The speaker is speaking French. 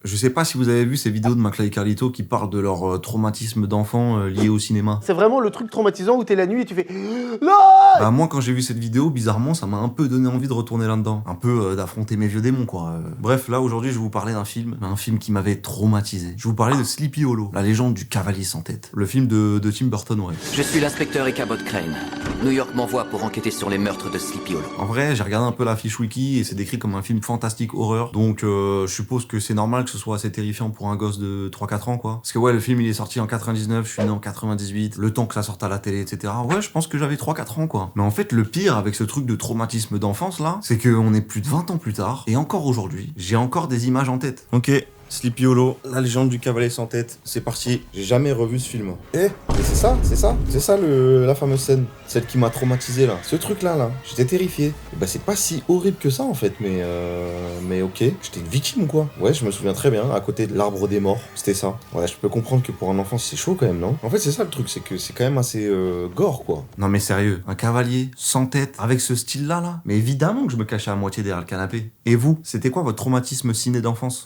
Je sais pas si vous avez vu ces vidéos de Maclay et Carlito qui parlent de leur traumatisme d'enfant lié au cinéma. C'est vraiment le truc traumatisant où t'es la nuit et tu fais non. Bah moi quand j'ai vu cette vidéo, bizarrement ça m'a un peu donné envie de retourner là-dedans. Un peu d'affronter mes vieux démons quoi. Bref, là aujourd'hui je vais vous parler d'un film qui m'avait traumatisé. Je vais vous parler de Sleepy Hollow, la légende du cavalier sans tête. Le film de Tim Burton, ouais. Je suis l'inspecteur Ichabod Crane. New York m'envoie pour enquêter sur les meurtres de Sleepy Hollow. En vrai, j'ai regardé un peu la fiche wiki et c'est décrit comme un film fantastique horreur. Donc je suppose que c'est normal que ce soit assez terrifiant pour un gosse de 3-4 ans quoi. Parce que ouais, le film il est sorti en 99, je suis né en 98, le temps que ça sorte à la télé, etc. Ouais, je pense que j'avais 3-4 ans quoi. Mais en fait, le pire avec ce truc de traumatisme d'enfance là, c'est qu'on est plus de 20 ans plus tard, et encore aujourd'hui, j'ai encore des images en tête. Ok, Sleepy Hollow, la légende du cavalier sans tête, c'est parti. J'ai jamais revu ce film. Mais c'est ça la fameuse scène, celle qui m'a traumatisé là. Ce truc là, j'étais terrifié. Et bah c'est pas si horrible que ça en fait, mais ok. J'étais une victime ou quoi? Ouais, je me souviens très bien, à côté de l'arbre des morts, c'était ça. Ouais, je peux comprendre que pour un enfant c'est chaud quand même, non? En fait c'est ça le truc, c'est que c'est quand même assez gore quoi. Non mais sérieux, un cavalier sans tête, avec ce style là. Mais évidemment que je me cachais à moitié derrière le canapé. Et vous, c'était quoi votre traumatisme ciné d'enfance?